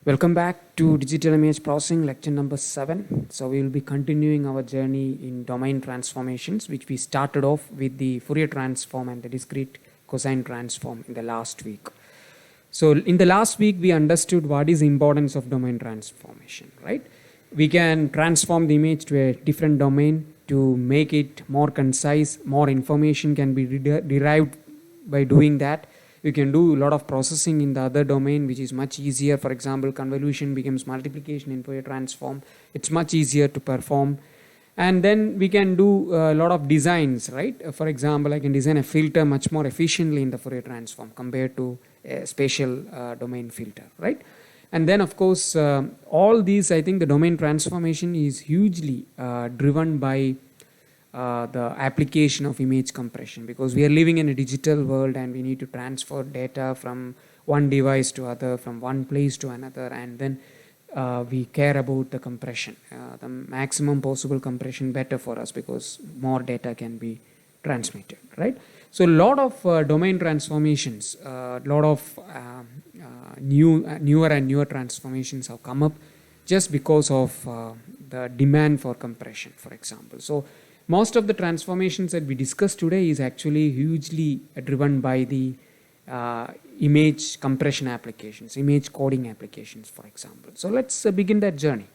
Welcome back to Digital Image Processing lecture number 7. So we will be continuing our journey in domain transformations, which we started off with the Fourier transform and the discrete cosine transform in the last week. So in the last week we understood what is the importance of domain transformation, right? We can transform the image to a different domain to make it more concise, more information can be derived by doing that. You can do a lot of processing in the other domain, which is much easier. For example, convolution becomes multiplication in Fourier transform. It's much easier to perform. And then we can do a lot of designs, right? For example, I can design a filter much more efficiently in the Fourier transform compared to a spatial domain filter, right? And then, of course, all these, I think the domain transformation is hugely driven by the application of image compression, because we are living in a digital world and we need to transfer data from one device to other, from one place to another, and then we care about the compression, the maximum possible compression better for us, because more data can be transmitted, right? So a lot of domain transformations, a lot of newer and newer transformations have come up just because of the demand for compression, for example. So most of the transformations that we discussed today is actually hugely driven by the image compression applications, image coding applications, for example. So let's begin that journey.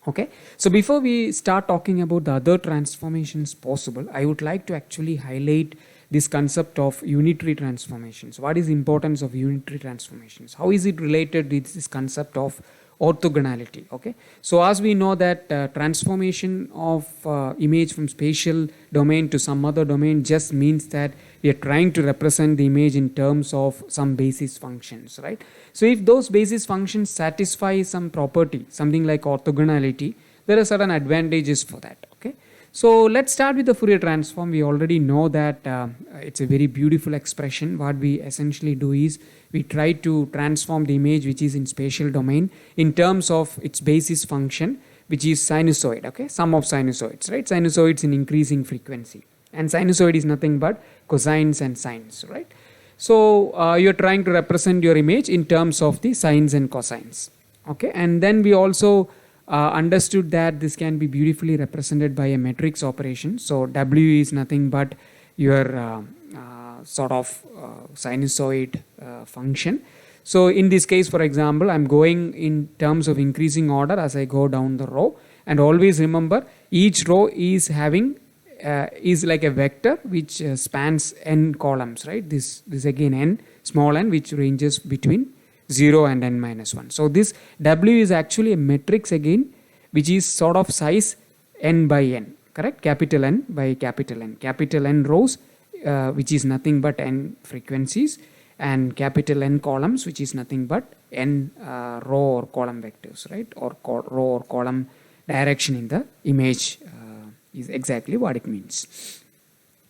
Okay, so before we start talking about the other transformations possible, I would like to actually highlight this concept of unitary transformations. What is the importance of unitary transformations? How is it related with this concept of orthogonality? Okay, so as we know that transformation of image from spatial domain to some other domain just means that we are trying to represent the image in terms of some basis functions, right? So if those basis functions satisfy some property, something like orthogonality, there are certain advantages for that. Okay, so let's start with the Fourier transform. We already know that it's a very beautiful expression. What we essentially do is we try to transform the image which is in spatial domain in terms of its basis function, which is sinusoid, okay, sum of sinusoids, right? Sinusoids in increasing frequency, and sinusoid is nothing but cosines and sines, right? So you're trying to represent your image in terms of the sines and cosines, okay? And then we also understood that this can be beautifully represented by a matrix operation. So W is nothing but your sort of sinusoid function. So in this case, for example, I'm going in terms of increasing order as I go down the row, and always remember each row is having is like a vector which spans n columns, right? This again n, small n, which ranges between 0 and n minus 1. So this W is actually a matrix again, which is sort of size n by n, correct? Capital N by capital N. Capital N rows, which is nothing but n frequencies, and capital N columns, which is nothing but n row or column vectors, right? Or row or column direction in the image is exactly what it means.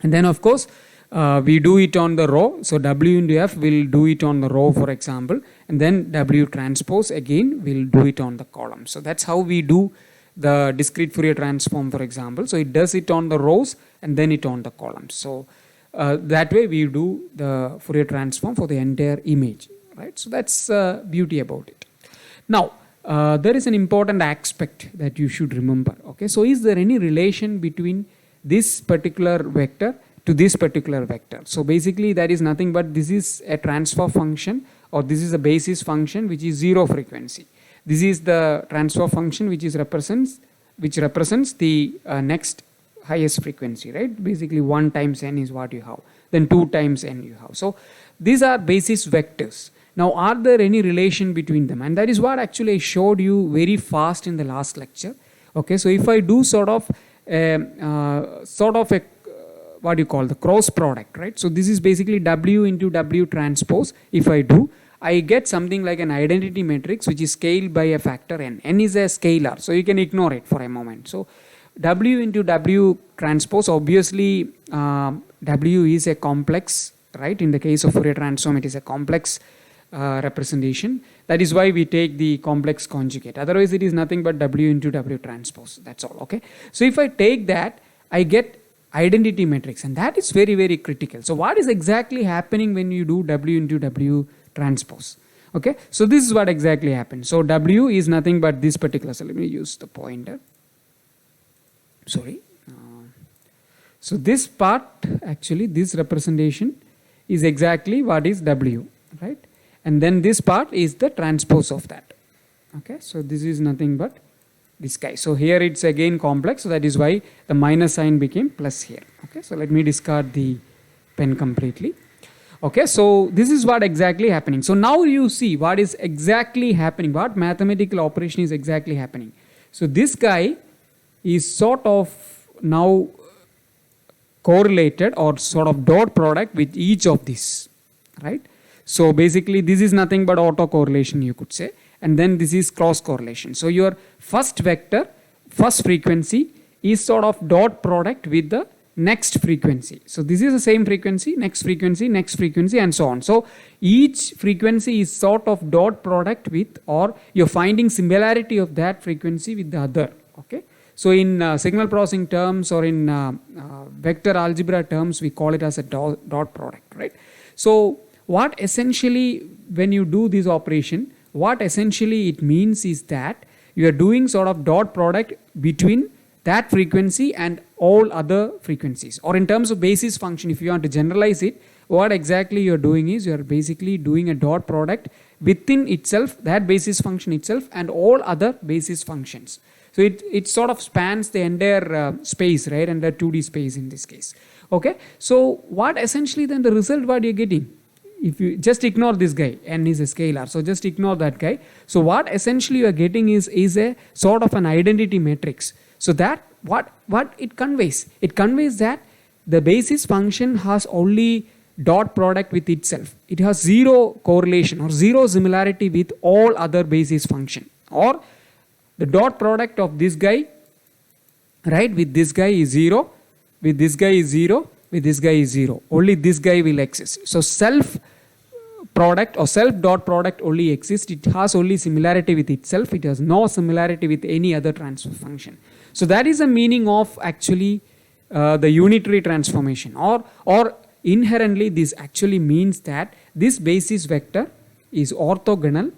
And then of course we do it on the row. So W into F will do it on the row, for example, and then W transpose again will do it on the column. So that's how we do the discrete Fourier transform, for example. So it does it on the rows and then it on the columns. So that way we do the Fourier transform for the entire image, right? So that's beauty about it. Now there is an important aspect that you should remember. Okay, so is there any relation between this particular vector to this particular vector? So basically that is nothing but this is a transfer function, or this is a basis function which is 0 frequency. This is the transfer function which represents the next highest frequency, right? Basically 1 times n is what you have, then 2 times n you have. So these are basis vectors. Now are there any relation between them? And that is what actually I showed you very fast in the last lecture. Okay, so if I do sort of a what you call the cross product, right? So this is basically W into W transpose. If I do, I get something like an identity matrix which is scaled by a factor n. N is a scalar, so you can ignore it for a moment. So W into W transpose, obviously W is a complex, right? In the case of Fourier transform, it is a complex representation. That is why we take the complex conjugate. Otherwise it is nothing but W into W transpose. That's all. Okay, so if I take that, I get identity matrix, and that is very, very critical. So what is exactly happening when you do W into W transpose? Okay, so this is what exactly happens. So W is nothing but this particular, so let me use the pointer. Sorry. So this part, actually this representation is exactly what is W, right? And then this part is the transpose of that. Okay, so this is nothing but this guy. So here it's again complex, so that is why the minus sign became plus here. Okay, so let me discard the pen completely. Okay, so this is what exactly happening. So now you see what is exactly happening, what mathematical operation is exactly happening. So this guy is sort of now correlated or sort of dot product with each of these, right? So basically this is nothing but autocorrelation, you could say, and then this is cross correlation. So your first vector, first frequency is sort of dot product with the next frequency. So this is the same frequency, next frequency, next frequency, and so on. So each frequency is sort of dot product with, or you're finding similarity of that frequency with the other. Okay. So in signal processing terms or in vector algebra terms, we call it as a dot product, right? So what essentially, when you do this operation, what essentially it means is that you are doing sort of dot product between that frequency and all other frequencies. Or in terms of basis function, if you want to generalize it, what exactly you're doing is you're basically doing a dot product within itself, that basis function itself, and all other basis functions. So it sort of spans the entire space, right, and the 2D space in this case. Okay, so what essentially then the result what you're getting? If you just ignore this guy, n is a scalar, so just ignore that guy. So what essentially you are getting is a sort of an identity matrix. So that what it conveys? It conveys that the basis function has only dot product with itself. It has zero correlation or zero similarity with all other basis function, or the dot product of this guy, right, with this guy is 0, with this guy is 0, with this guy is 0. Only this guy will exist. So self product or self dot product only exists. It has only similarity with itself. It has no similarity with any other transfer function. So that is the meaning of actually the unitary transformation, or inherently this actually means that this basis vector is orthogonal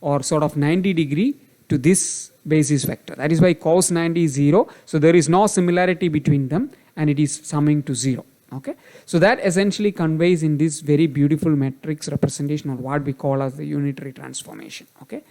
or sort of 90 degree to this basis vector. That is why cos 90 is 0. So there is no similarity between them and it is summing to 0. Okay, so that essentially conveys in this very beautiful matrix representation, or what we call as the unitary transformation. Okay,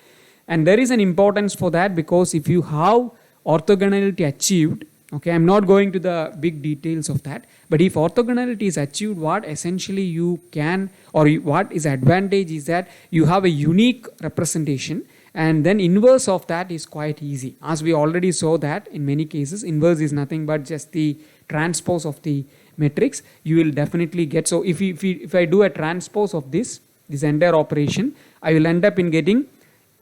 and there is an importance for that, because if you have orthogonality achieved, okay, I'm not going to the big details of that, but if orthogonality is achieved, what essentially you can, or what is advantage is that you have a unique representation, and then inverse of that is quite easy. As we already saw that in many cases, inverse is nothing but just the transpose of the matrix. You will definitely get, so if I do a transpose of this entire operation, I will end up in getting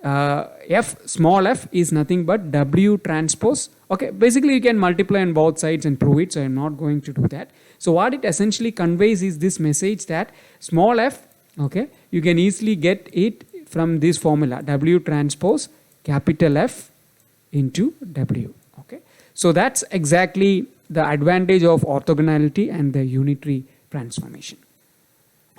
small f is nothing but W transpose. Okay, basically you can multiply on both sides and prove it, so I'm not going to do that. So what it essentially conveys is this message that small f, okay, you can easily get it from this formula, W transpose capital F into W. Okay, so that's exactly the advantage of orthogonality and the unitary transformation.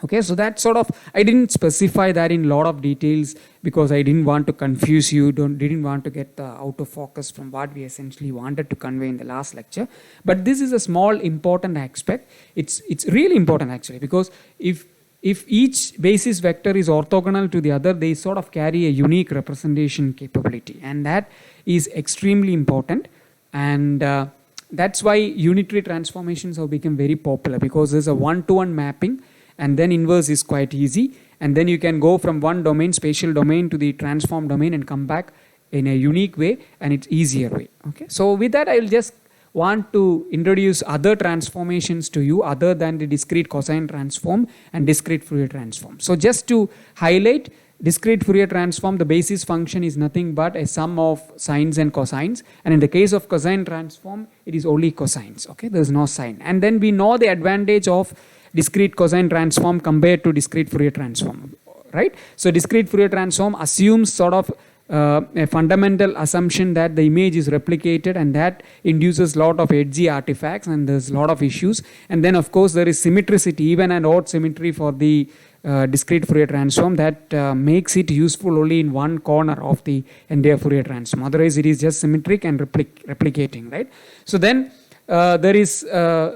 Okay, so that sort of, I didn't specify that in a lot of details because I didn't want to confuse you, didn't want to get out of focus from what we essentially wanted to convey in the last lecture. But this is a small important aspect. It's really important actually, because if each basis vector is orthogonal to the other, they sort of carry a unique representation capability, and that is extremely important. And that's why unitary transformations have become very popular, because there's a one-to-one mapping, and then inverse is quite easy, and then you can go from one domain, spatial domain, to the transform domain and come back in a unique way, and it's easier way. Okay, so with that I will just want to introduce other transformations to you other than the discrete cosine transform and discrete Fourier transform. So just to highlight, discrete Fourier transform, the basis function is nothing but a sum of sines and cosines, and in the case of cosine transform it is only cosines. Okay, there is no sine. And then we know the advantage of discrete cosine transform compared to discrete Fourier transform, right? So discrete Fourier transform assumes sort of a fundamental assumption that the image is replicated, and that induces a lot of edgy artifacts, and there's a lot of issues. And then of course there is symmetricity, even and odd symmetry for the discrete Fourier transform, that makes it useful only in one corner of the entire Fourier transform. Otherwise it is just symmetric and replicating, right? So then there is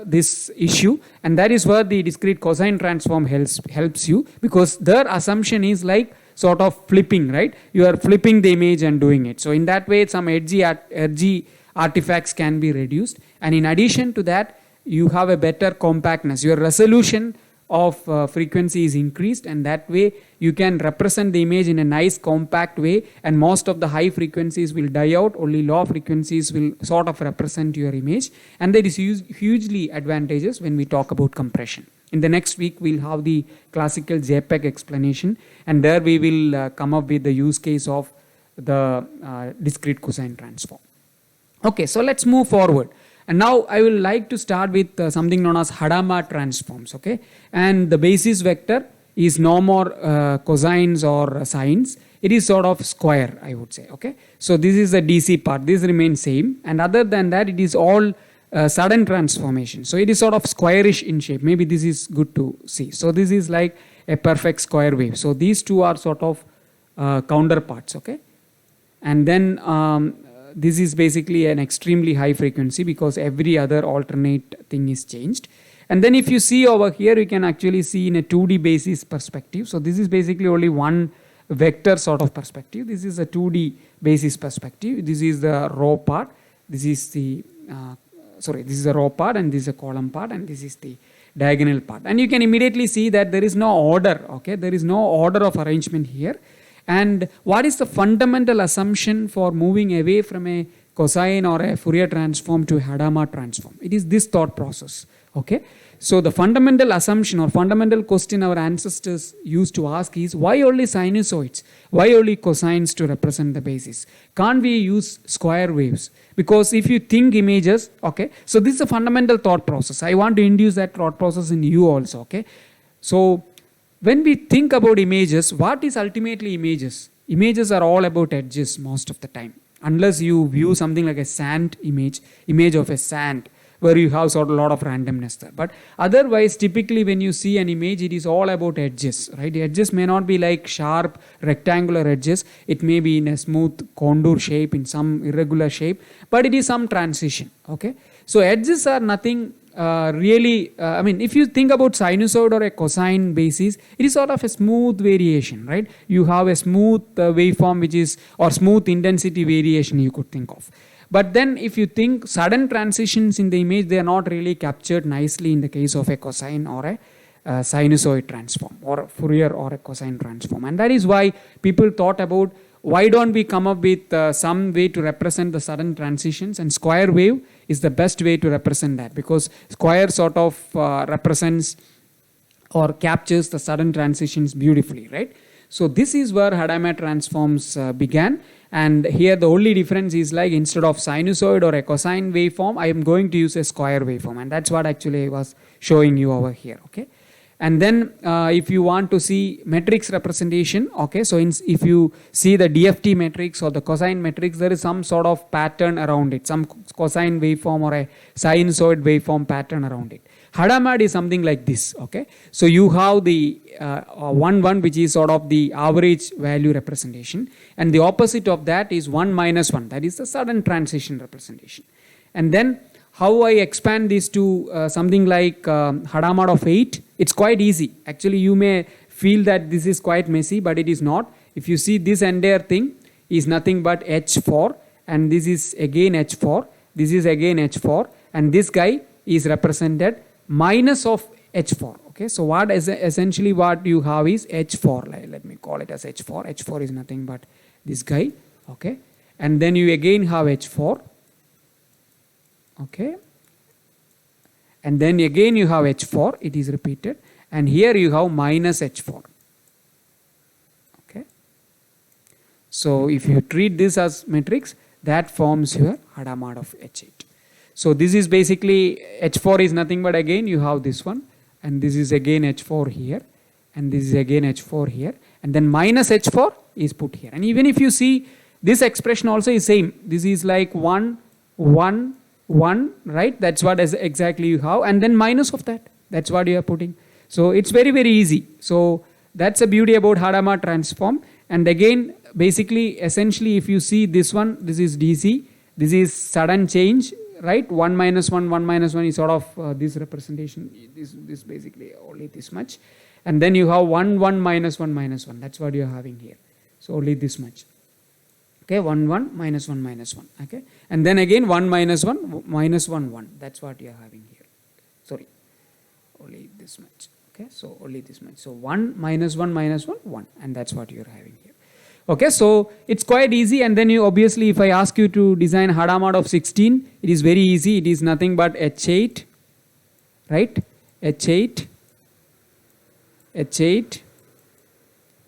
this issue, and that is where the discrete cosine transform helps you, because their assumption is like sort of flipping, right? You are flipping the image and doing it. So in that way some edgy artifacts can be reduced, and in addition to that you have a better compactness. Your resolution of frequency is increased, and that way you can represent the image in a nice compact way, and most of the high frequencies will die out, only low frequencies will sort of represent your image, and that is hugely advantageous when we talk about compression. In the next week we'll have the classical JPEG explanation, and there we will come up with the use case of the discrete cosine transform. Okay, so let's move forward. And now I will like to start with something known as Hadamard transforms, okay? And the basis vector is no more cosines or sines. It is sort of square, I would say, okay? So this is the DC part, this remains same, and other than that it is all sudden transformation. So it is sort of squarish in shape. Maybe this is good to see. So this is like a perfect square wave. So these two are sort of counterparts, okay? And then this is basically an extremely high frequency, because every other alternate thing is changed. And then if you see over here, you can actually see in a 2D basis perspective. So this is basically only one vector sort of perspective. This is a 2D basis perspective. This is the row part. This is the this is a row part, and this is a column part, and this is the diagonal part. And you can immediately see that there is no order, okay? There is no order of arrangement here. And what is the fundamental assumption for moving away from a cosine or a Fourier transform to a Hadamard transform? It is this thought process, okay? So the fundamental assumption or fundamental question our ancestors used to ask is, why only sinusoids? Why only cosines to represent the basis? Can't we use square waves? Because if you think images, okay, so this is a fundamental thought process. I want to induce that thought process in you also, okay? So when we think about images, what is ultimately images? Images are all about edges most of the time. Unless you view something like a sand image of a sand, where you have sort of a lot of randomness there. But otherwise, typically when you see an image, it is all about edges, right? The edges may not be like sharp rectangular edges. It may be in a smooth contour shape, in some irregular shape, but it is some transition, okay? So edges are nothing really, I mean, if you think about sinusoid or a cosine basis, it is sort of a smooth variation, right? You have a smooth waveform which is, or smooth intensity variation you could think of. But then if you think sudden transitions in the image, they are not really captured nicely in the case of a cosine or a sinusoid transform, or a Fourier or a cosine transform. And that is why people thought about, why don't we come up with some way to represent the sudden transitions, and square wave is the best way to represent that, because square sort of represents or captures the sudden transitions beautifully, right? So this is where Hadamard transforms began. And here the only difference is, like, instead of sinusoid or a cosine waveform, I am going to use a square waveform, and that's what actually I was showing you over here, okay? And then if you want to see matrix representation, okay, so if you see the DFT matrix or the cosine matrix, there is some sort of pattern around it, some cosine waveform or a sinusoid waveform pattern around it. Hadamard is something like this, okay? So you have the 1, which is sort of the average value representation, and the opposite of that is 1 minus 1, that is the sudden transition representation. And then how I expand this to something like Hadamard of 8, it's quite easy. Actually, you may feel that this is quite messy, but it is not. If you see, this entire thing is nothing but H4, and this is again H4, this is again H4, and this guy is represented minus of H4, okay? So what is essentially what you have is H4, let me call it as H4. H4 is nothing but this guy, okay? And then you again have H4, okay? And then again you have H4, it is repeated, and here you have minus H4, okay? So if you treat this as matrix, that forms your Hadamard of H8. So this is basically, H4 is nothing but again you have this one, and this is again H4 here, and this is again H4 here, and then minus H4 is put here. And even if you see This expression also is same. This is like 1, 1, 1, right? That's what exactly you have. And then minus of that. That's what you are putting. So it's very, very easy. So that's the beauty about Hadamard transform. And again, basically, essentially, if you see this one, this is DC. This is sudden change, right? 1 minus 1, 1 minus 1 is sort of this representation. This basically only this much. And then you have 1, 1 minus 1 minus 1. That's what you're having here. So only this much. Okay, 1, 1 minus 1 minus 1. Okay, and then again 1 minus 1 minus 1 1. That's what you're having here. Sorry, only this much. Okay, so only this much. So 1 minus 1 minus 1 1, and that's what you're having here. Okay, so it's quite easy. And then you obviously, if I ask you to design Hadamard of 16, it is very easy. It is nothing but H8, right? H8, H8,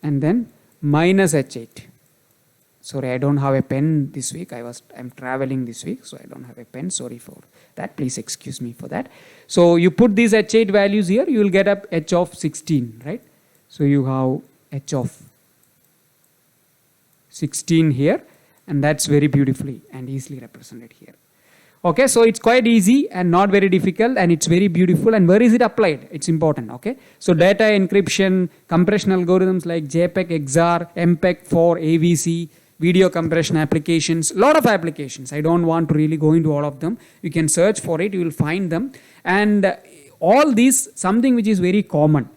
and then minus H8. Sorry, I don't have a pen this week. I'm traveling this week, so I don't have a pen. Sorry for that. Please excuse me for that. So you put these H8 values here, you will get up H of 16, right? So you have H of 16 here, and that's very beautifully and easily represented here. Okay, so it's quite easy and not very difficult, and it's very beautiful. And where is it applied? It's important. Okay, so data encryption, compression algorithms like JPEG, XOR, MPEG 4, AVC, video compression applications, a lot of applications. I don't want to really go into all of them. You can search for it, you will find them. And all these, something which is very common.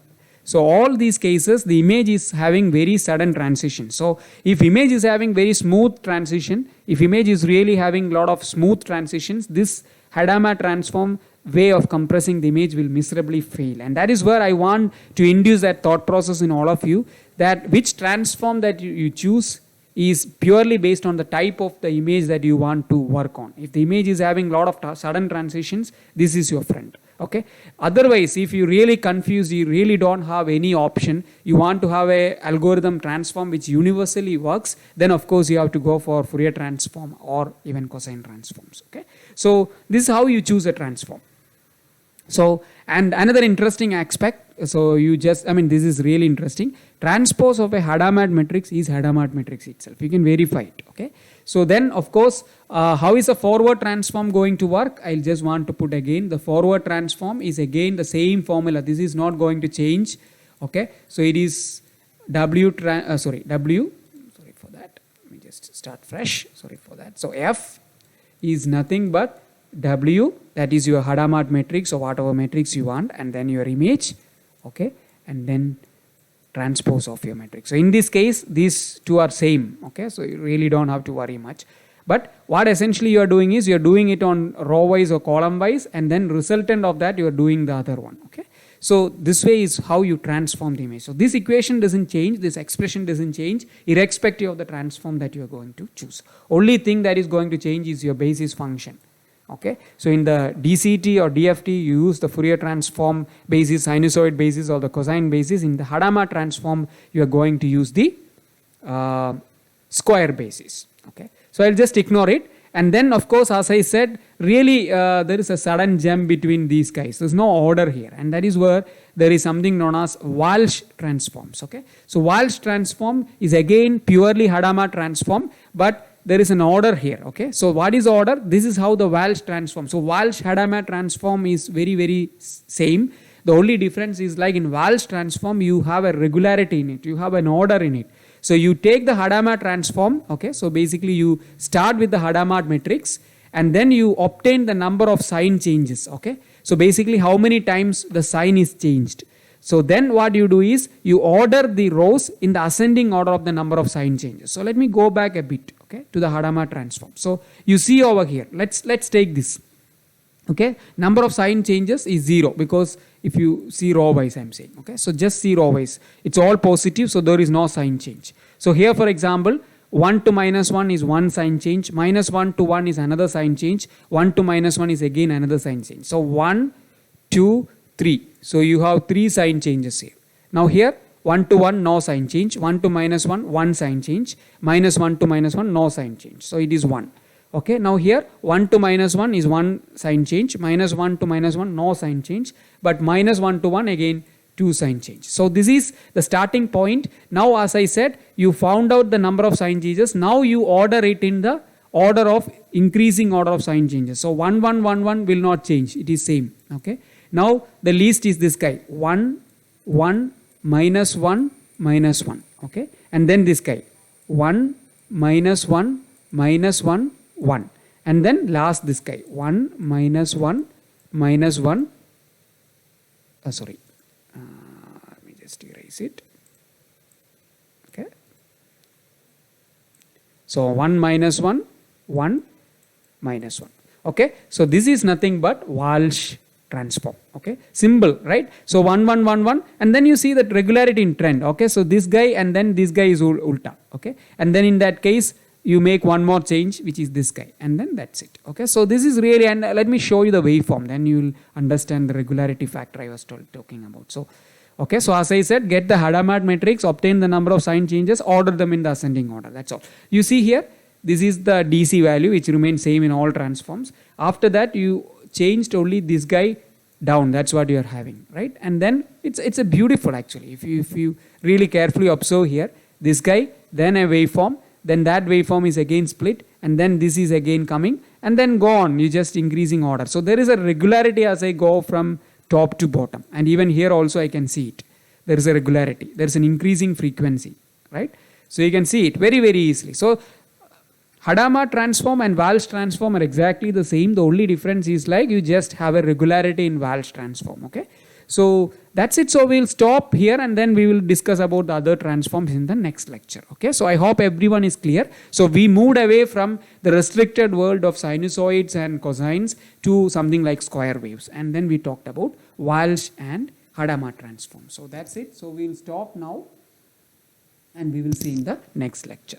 So all these cases, the image is having very sudden transition. So if image is having very smooth transition, if image is really having a lot of smooth transitions, this Hadamard transform way of compressing the image will miserably fail. And that is where I want to induce that thought process in all of you, that which transform that you choose is purely based on the type of the image that you want to work on. If the image is having a lot of sudden transitions, this is your friend. Okay. Otherwise, if you really confuse, you really don't have any option, you want to have a algorithm transform which universally works, then of course you have to go for Fourier transform or even cosine transforms. Okay. So this is how you choose a transform. So, and another interesting aspect, so you just, I mean, this is really interesting. Transpose of a Hadamard matrix is Hadamard matrix itself. You can verify it. Okay. So then, of course, how is a forward transform going to work? I'll just want to put again, the forward transform is again the same formula. This is not going to change. Okay. So it is sorry for that. Let me just start fresh. Sorry for that. So F is nothing but W, that is your Hadamard matrix or whatever matrix you want, and then your image, okay, and then transpose of your matrix. So in this case, these two are same, okay, so you really don't have to worry much. But what essentially you are doing is you are doing it on row wise or column wise, and then resultant of that you are doing the other one, okay. So this way is how you transform the image. So this equation doesn't change, this expression doesn't change irrespective of the transform that you are going to choose. Only thing that is going to change is your basis function. Okay, so in the DCT or DFT, you use the Fourier transform basis, sinusoid basis, or the cosine basis. In the Hadamard transform, you are going to use the square basis. Okay, so I'll just ignore it. And then, of course, as I said, really there is a sudden jump between these guys. There's no order here, and that is where there is something known as Walsh transforms. Okay, so Walsh transform is again purely Hadamard transform, but there is an order here. Okay, so what is order? This is how the Walsh transform. So Walsh Hadamard transform is very, very same. The only difference is like in Walsh transform, you have a regularity in it, you have an order in it. So you take the Hadamard transform, okay, so basically you start with the Hadamard matrix and then you obtain the number of sign changes, okay. So basically how many times the sign is changed. So then what you do is you order the rows in the ascending order of the number of sign changes. So let me go back a bit, okay, to the Hadamard transform. So you see over here, let's take this. Okay, number of sign changes is 0 because if you see row wise, I'm saying, okay, so just see row wise, it's all positive, so there is no sign change. So here, for example, 1 to minus 1 is one sign change, minus 1 to 1 is another sign change, 1 to minus 1 is again another sign change. So 1, 2, 3. So you have 3 sign changes here. Now here, 1 to 1, no sign change, 1 to minus 1, 1 sign change, minus 1 to minus 1, no sign change. So it is 1. Okay, now here 1 to minus 1 is 1 sign change, minus 1 to minus 1 no sign change, but minus 1 to 1 again 2 sign change. So this is the starting point. Now, as I said, you found out the number of sign changes. Now you order it in the order of increasing order of sign changes. So 1, 1, 1, 1 will not change. It is same. Okay. Now the least is this guy. 1, 1, minus 1, minus 1. Okay. And then this guy. 1, minus 1, minus 1, 1. And then last this guy. 1, minus 1, minus 1. Sorry. Let me just erase it. Okay. So 1 minus 1, 1 minus 1. Okay. So this is nothing but Walsh transform. Okay. Symbol, right? So 1, 1, 1, 1. And then you see that regularity in trend. Okay. So this guy and then this guy is ulta. Okay. And then in that case, you make one more change, which is this guy, and then that's it. Okay, so this is really, and let me show you the waveform, then you will understand the regularity factor I was talking about. So, okay, so as I said, get the Hadamard matrix, obtain the number of sign changes, order them in the ascending order. That's all. You see here, this is the DC value, which remains same in all transforms. After that, you changed only this guy down. That's what you are having, right? And then it's a beautiful actually. If you really carefully observe here, this guy, then a waveform. Then that waveform is again split, and then this is again coming, and then go on, you just increasing order. So there is a regularity as I go from top to bottom, and even here also I can see it. There is a regularity, there is an increasing frequency, right? So you can see it very, very easily. So Hadamard transform and Walsh transform are exactly the same. The only difference is like you just have a regularity in Walsh transform, okay? So that's it. So we'll stop here and then we will discuss about the other transforms in the next lecture. Okay. So I hope everyone is clear. So we moved away from the restricted world of sinusoids and cosines to something like square waves. And then we talked about Walsh and Hadamard transform. So that's it. So we'll stop now and we will see in the next lecture.